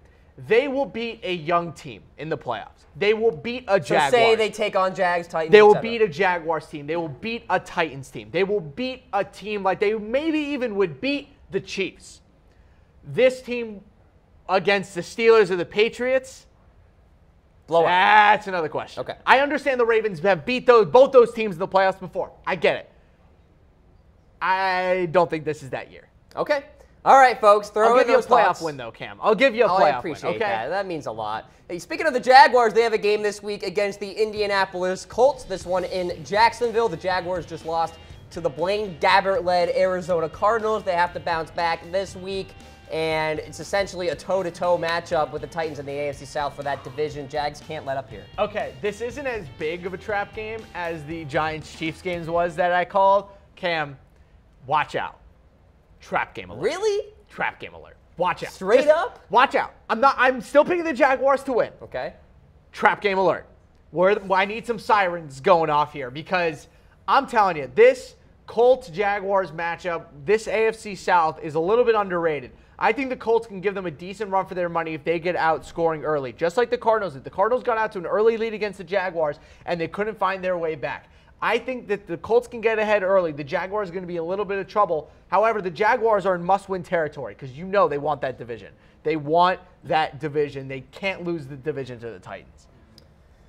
They will beat a young team in the playoffs. They will beat a Jaguars. So say they take on Jags, Titans, They will beat a Jaguars team. They will beat a Titans team. They will beat a team like they maybe even would beat the Chiefs. This team against the Steelers or the Patriots, blowout. That's another question. Okay. I understand the Ravens have beat both those teams in the playoffs before. I get it. I don't think this is that year. Okay. All right, folks. I'll give you a playoff win, though, Cam. I'll give you a playoff win. I appreciate that. That means a lot. Hey, speaking of the Jaguars, they have a game this week against the Indianapolis Colts. This one in Jacksonville. The Jaguars just lost to the Blaine Gabbert-led Arizona Cardinals. They have to bounce back this week, and it's essentially a toe-to-toe matchup with the Titans in the AFC South for that division. Jags can't let up here. Okay, this isn't as big of a trap game as the Giants-Chiefs games was that I called. Cam, watch out. Trap game alert. Really? Trap game alert. Watch out. Straight up? Watch out. I'm still picking the Jaguars to win. Okay. Trap game alert. I need some sirens going off here because I'm telling you, this Colts-Jaguars matchup, this AFC South is a little bit underrated. I think the Colts can give them a decent run for their money if they get out scoring early, just like the Cardinals did. The Cardinals got out to an early lead against the Jaguars, and they couldn't find their way back. I think that the Colts can get ahead early. The Jaguars are going to be in a little bit of trouble. However, the Jaguars are in must-win territory because you know they want that division. They want that division. They can't lose the division to the Titans.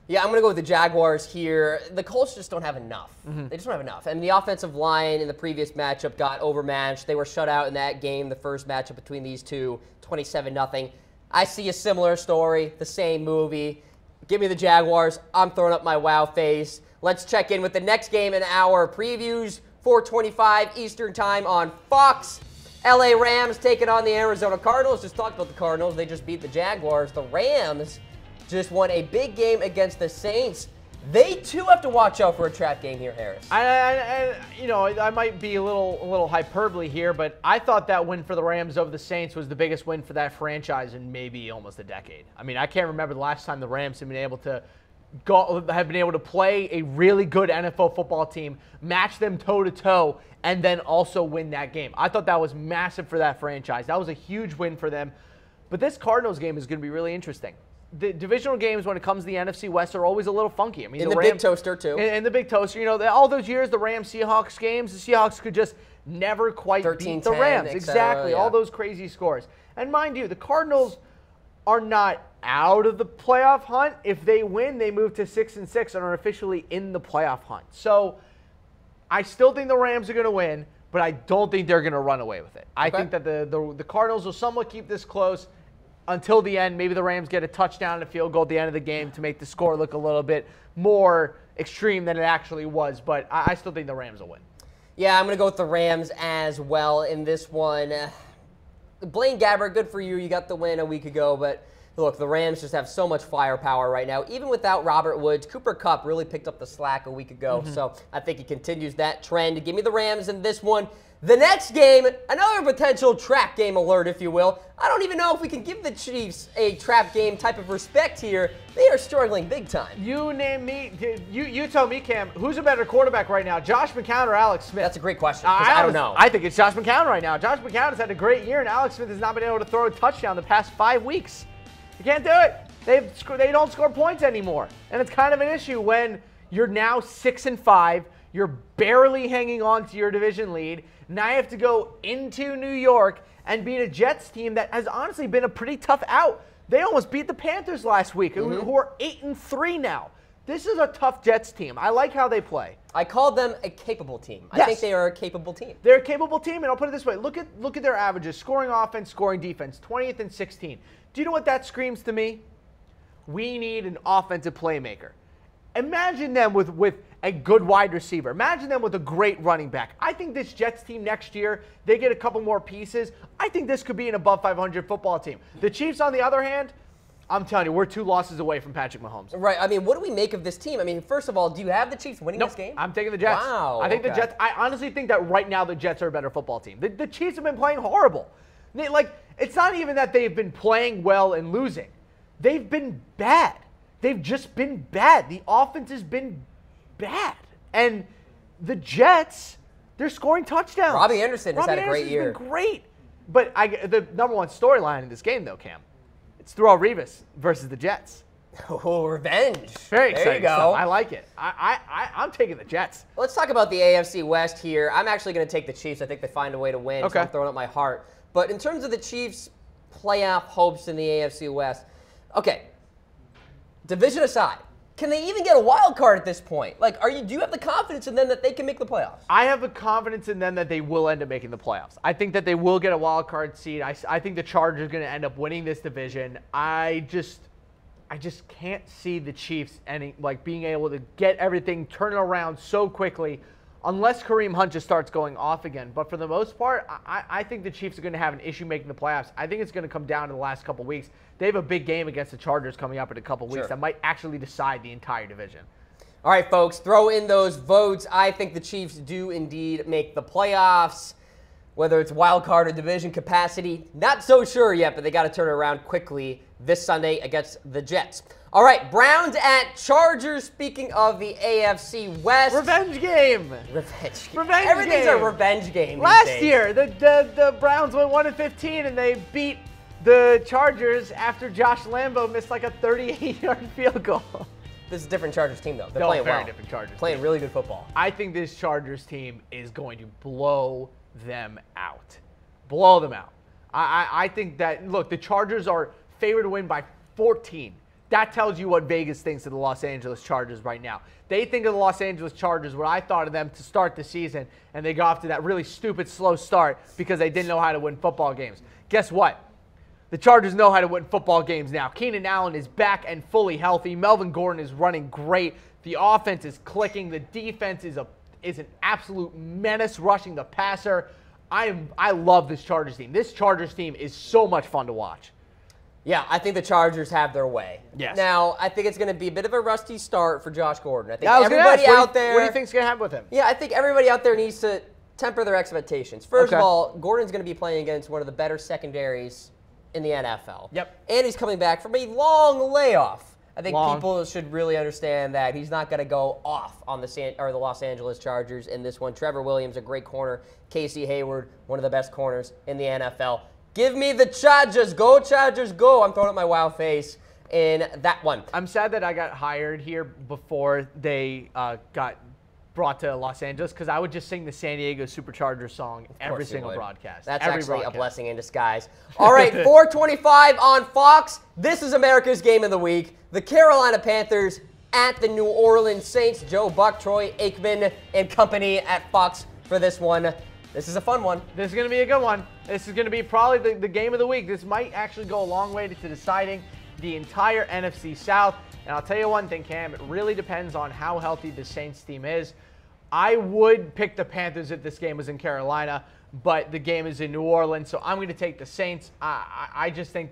Yeah, I'm going to go with the Jaguars here. The Colts just don't have enough. They just don't have enough. And the offensive line in the previous matchup got overmatched. They were shut out in that game, the first matchup between these two, 27-0. I see a similar story, the same movie. Give me the Jaguars. I'm throwing up my wow face. Let's check in with the next game in our previews. 4:25 Eastern Time on Fox. LA Rams taking on the Arizona Cardinals. Just talked about the Cardinals. They just beat the Jaguars. The Rams just won a big game against the Saints. They too have to watch out for a trap game here, Harris. I might be a little hyperbole here, but I thought that win for the Rams over the Saints was the biggest win for that franchise in maybe almost a decade. I mean, I can't remember the last time the Rams have been able to play a really good NFL football team, match them toe-to-toe, and then also win that game. I thought that was massive for that franchise. That was a huge win for them. But this Cardinals game is going to be really interesting. The divisional games when it comes to the NFC West are always a little funky. I mean, in the Big Toaster, too. In the Big Toaster. All those years, the Rams-Seahawks games, the Seahawks could just never quite beat the Rams. Exactly. All those crazy scores. And mind you, the Cardinals are not out of the playoff hunt. If they win, they move to 6-6 and are officially in the playoff hunt. So I still think the Rams are going to win, but I don't think they're going to run away with it. I think that the Cardinals will somewhat keep this close until the end. Maybe the Rams get a touchdown and a field goal at the end of the game to make the score look a little bit more extreme than it actually was. But I still think the Rams will win. Yeah, I'm going to go with the Rams as well in this one. Blaine Gabbert, good for you. You got the win a week ago, but look, the Rams just have so much firepower right now. Even without Robert Woods, Cooper Kupp really picked up the slack a week ago, so I think he continues that trend. Give me the Rams in this one. The next game, another potential trap game alert, if you will. I don't even know if we can give the Chiefs a trap game type of respect here. They are struggling big time. You name me. You tell me, Cam, who's a better quarterback right now, Josh McCown or Alex Smith? That's a great question, I don't know. I think it's Josh McCown right now. Josh McCown has had a great year, and Alex Smith has not been able to throw a touchdown the past 5 weeks. You can't do it. They don't score points anymore. And it's kind of an issue when you're now 6-5. You're barely hanging on to your division lead. Now you have to go into New York and beat a Jets team that has honestly been a pretty tough out. They almost beat the Panthers last week, who are 8-3 now. This is a tough Jets team. I like how they play. I called them a capable team. Yes. I think they are a capable team. They're a capable team, and I'll put it this way. Look at their averages. Scoring offense, scoring defense, 20th and 16th. Do you know what that screams to me? We need an offensive playmaker. Imagine them with a good wide receiver. Imagine them with a great running back. I think this Jets team next year, they get a couple more pieces. I think this could be an above 500 football team. The Chiefs, on the other hand, I'm telling you, we're 2 losses away from Patrick Mahomes. Right. I mean, what do we make of this team? I mean, first of all, do you have the Chiefs winning this game? I'm taking the Jets. Wow. I think the Jets. I honestly think that right now the Jets are a better football team. The Chiefs have been playing horrible. It's not even that they've been playing well and losing. They've been bad. They've just been bad. The offense has been bad. And the Jets, they're scoring touchdowns. Robbie Anderson has had a great year. Been great. But the number one storyline in this game, though, Cam, it's Darrelle Revis versus the Jets. Oh, revenge. Very exciting. There you go. Stuff. I like it. I'm taking the Jets. Let's talk about the AFC West here. I'm actually going to take the Chiefs. I think they find a way to win. Okay. So I'm throwing up my heart. But in terms of the Chiefs' playoff hopes in the AFC West, okay, division aside, can they even get a wild card at this point? Do you have the confidence in them that they can make the playoffs? I have the confidence in them that they will end up making the playoffs. I think that they will get a wild card seed. I think the Chargers are going to end up winning this division. I just can't see the Chiefs being able to get everything turning around so quickly unless Kareem Hunt just starts going off again. But for the most part, I think the Chiefs are going to have an issue making the playoffs. I think it's going to come down to the last couple weeks. They have a big game against the Chargers coming up in a couple weeks that might actually decide the entire division. All right, folks, throw in those votes. I think the Chiefs do indeed make the playoffs. Whether it's wild card or division capacity, not so sure yet, but they got to turn it around quickly this Sunday against the Jets. All right, Browns at Chargers. Speaking of the AFC West. Revenge game. Everything's a revenge game. Last year, the Browns went 1-15 and they beat the Chargers after Josh Lambo missed like a 38-yard field goal. This is a different Chargers team, though. They're playing well. Very different Chargers playing team. Really good football. I think this Chargers team is going to blow them out. Blow them out. I think that, look, the Chargers are favored to win by 14. That tells you what Vegas thinks of the Los Angeles Chargers right now. They think of the Los Angeles Chargers what I thought of them to start the season, and they got off to that really stupid slow start because they didn't know how to win football games. Guess what? The Chargers know how to win football games now. Keenan Allen is back and fully healthy. Melvin Gordon is running great. The offense is clicking. The defense is an absolute menace rushing the passer. I love this Chargers team. This Chargers team is so much fun to watch. Yeah, I think the Chargers have their way. Yes. Now, I think it's going to be a bit of a rusty start for Josh Gordon. I think Yeah, everybody out there. What do you think's going to happen with him? Yeah, I think everybody out there needs to temper their expectations. First of all, Gordon's going to be playing against one of the better secondaries in the NFL. Yep. And he's coming back from a long layoff. I think people should really understand that he's not going to go off on the Los Angeles Chargers in this one. Trevor Williams, a great corner. Casey Hayward, one of the best corners in the NFL. Give me the Chargers. Go, Chargers, go. I'm throwing up my wow face in that one. I'm sad that I got hired here before they got brought to Los Angeles, because I would just sing the San Diego Superchargers song every single broadcast. That's every actually broadcast. a blessing in disguise. All right, 4:25 on Fox. This is America's Game of the Week. The Carolina Panthers at the New Orleans Saints. Joe Buck, Troy Aikman, and company at Fox for this one. This is a fun one. This is going to be a good one. This is going to be probably the game of the week. This might actually go a long way to deciding the entire NFC South. And I'll tell you one thing, Cam, it really depends on how healthy the Saints team is. I would pick the Panthers if this game was in Carolina, but the game is in New Orleans, so I'm going to take the Saints. I just think,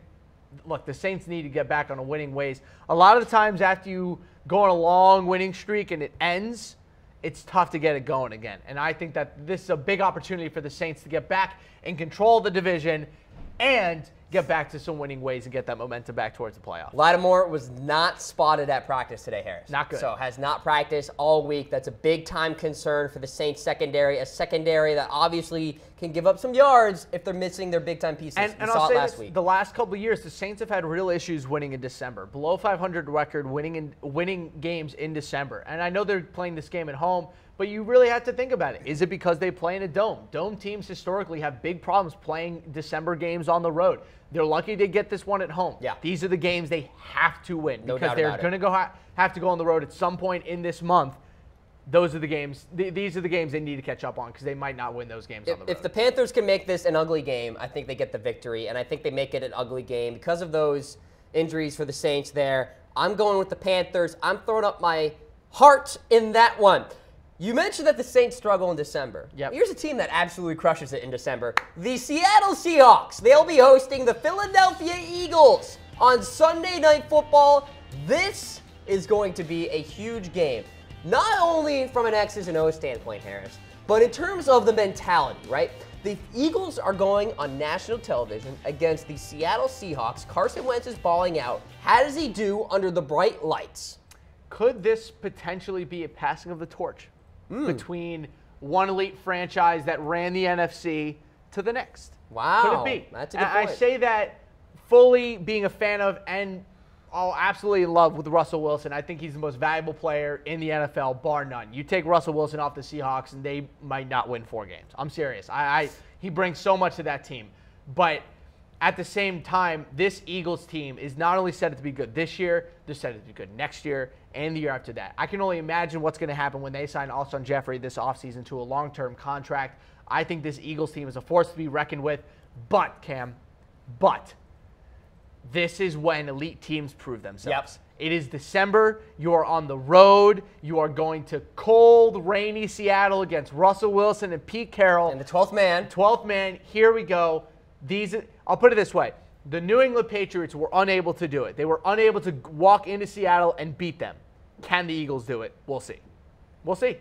look, the Saints need to get back on a winning ways. A lot of the times after you go on a long winning streak and it ends, it's tough to get it going again. And I think that this is a big opportunity for the Saints to get back and control the division and get back to some winning ways and get that momentum back towards the playoffs. Lattimore was not spotted at practice today, Harris. Not good. So has not practiced all week. That's a big-time concern for the Saints secondary, a secondary that obviously can give up some yards if they're missing their big-time pieces. And saw I'll it say last this, week. the last couple of years, the Saints have had real issues winning in December. Below 500 record, winning games in December. And I know they're playing this game at home, but you really have to think about it. Is it because they play in a dome? Dome teams historically have big problems playing December games on the road. They're lucky to get this one at home. Yeah. These are the games they have to win because they're going to have to go on the road at some point in this month. Those are the games. These are the games they need to catch up on because they might not win those games on the road. If the Panthers can make this an ugly game, I think they get the victory, and I think they make it an ugly game because of those injuries for the Saints there. I'm going with the Panthers. I'm throwing up my heart in that one. You mentioned that the Saints struggle in December. Yep. Here's a team that absolutely crushes it in December. The Seattle Seahawks. They'll be hosting the Philadelphia Eagles on Sunday Night Football. This is going to be a huge game. Not only from an X's and O's standpoint, Harris, but in terms of the mentality, right? The Eagles are going on national television against the Seattle Seahawks. Carson Wentz is balling out. How does he do under the bright lights? Could this potentially be a passing of the torch between one elite franchise that ran the NFC to the next? Wow. Could it be? That's a good point. I say that fully being a fan of and absolutely in love with Russell Wilson. I think he's the most valuable player in the NFL, bar none. You take Russell Wilson off the Seahawks, and they might not win 4 games. I'm serious. He brings so much to that team. But at the same time, this Eagles team is not only set up to be good this year, they're set up to be good next year and the year after that. I can only imagine what's going to happen when they sign Alshon Jeffrey this offseason to a long-term contract. I think this Eagles team is a force to be reckoned with. But, Cam, this is when elite teams prove themselves. Yep. It is December. You are on the road. You are going to cold, rainy Seattle against Russell Wilson and Pete Carroll. And the 12th man. 12th man. Here we go. I'll put it this way. The New England Patriots were unable to do it. They were unable to walk into Seattle and beat them. Can the Eagles do it? We'll see. We'll see.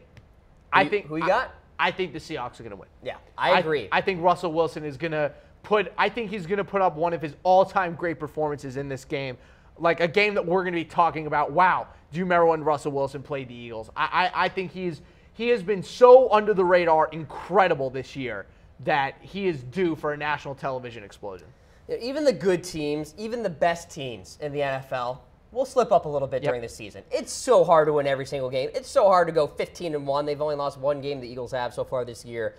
Who you got? I think the Seahawks are going to win. Yeah, I agree. I think Russell Wilson is going to he's going to put up one of his all-time great performances in this game. Like a game that we're going to be talking about. Wow, do you remember when Russell Wilson played the Eagles? I think he has been so under the radar, incredible this year, that he is due for a national television explosion. Even the good teams, even the best teams in the NFL will slip up a little bit during the season. It's so hard to win every single game. It's so hard to go 15-1. They've only lost 1 game the Eagles have so far this year.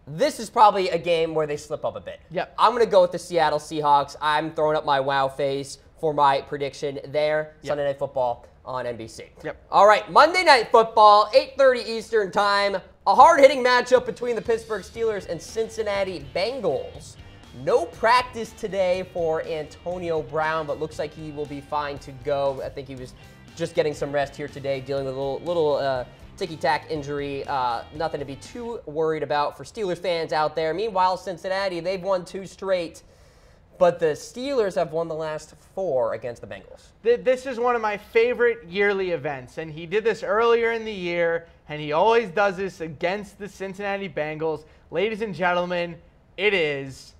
This is probably a game where they slip up a bit. Yep. I'm going to go with the Seattle Seahawks. I'm throwing up my wow face for my prediction there. Sunday Night Football on NBC. Yep. All right, Monday Night Football, 8:30 Eastern Time. A hard-hitting matchup between the Pittsburgh Steelers and Cincinnati Bengals. No practice today for Antonio Brown, but looks like he will be fine to go. I think he was just getting some rest here today, dealing with a little ticky-tack injury. Nothing to be too worried about for Steelers fans out there. Meanwhile, Cincinnati, they've won 2 straight. but the Steelers have won the last 4 against the Bengals. This is one of my favorite yearly events, and he did this earlier in the year, and he always does this against the Cincinnati Bengals. Ladies and gentlemen, it is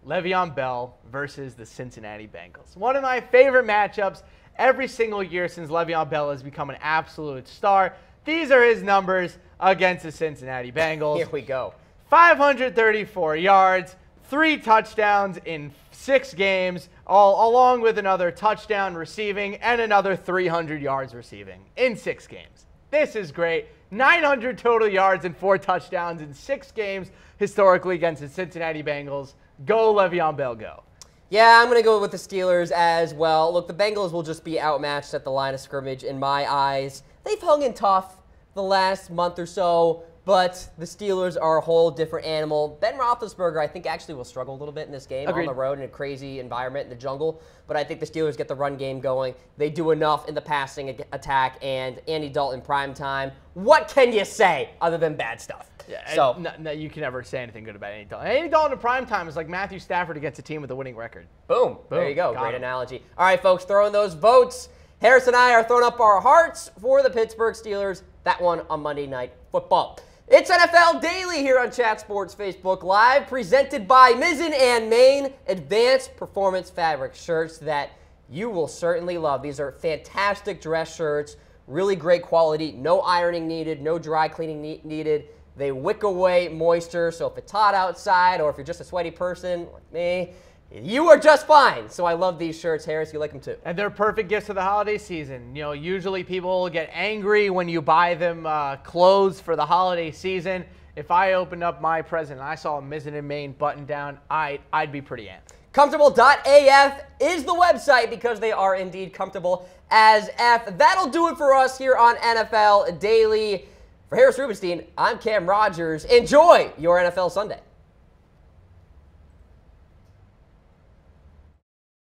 Le'Veon Bell versus the Cincinnati Bengals. One of my favorite matchups every single year since Le'Veon Bell has become an absolute star. These are his numbers against the Cincinnati Bengals. Here we go. 534 yards, 3 touchdowns in 6 games, along with another touchdown receiving and another 300 yards receiving in 6 games. This is great. 900 total yards and 4 touchdowns in 6 games historically against the Cincinnati Bengals. Go Le'Veon Bell, go. Yeah, I'm going to go with the Steelers as well. Look, the Bengals will just be outmatched at the line of scrimmage in my eyes. They've hung in tough the last month or so, but the Steelers are a whole different animal. Ben Roethlisberger, I think, actually will struggle a little bit in this game. Agreed. On the road in a crazy environment in the jungle. But I think the Steelers get the run game going. They do enough in the passing attack, and Andy Dalton prime time. What can you say other than bad stuff? Yeah, so no, you can never say anything good about Andy Dalton. Andy Dalton in prime time is like Matthew Stafford against a team with a winning record. Boom. There you go. Got Great him. analogy. All right, folks, throw in those votes. Harris and I are throwing up our hearts for the Pittsburgh Steelers. That one on Monday Night Football. It's NFL Daily here on Chat Sports Facebook Live, presented by Mizzen and Main, advanced performance fabric shirts that you will certainly love. These are fantastic dress shirts, really great quality, no ironing needed, no dry cleaning needed. They wick away moisture, so if it's hot outside or if you're just a sweaty person like me, you are just fine. So I love these shirts. Harris, you like them too. And they're perfect gifts for the holiday season. You know, usually people get angry when you buy them clothes for the holiday season. If I opened up my present and I saw a Mizzen and Main button down, I'd be pretty amped. Comfortable.af is the website because they are indeed comfortable as F. That'll do it for us here on NFL Daily. For Harris Rubenstein, I'm Cam Rogers. Enjoy your NFL Sunday.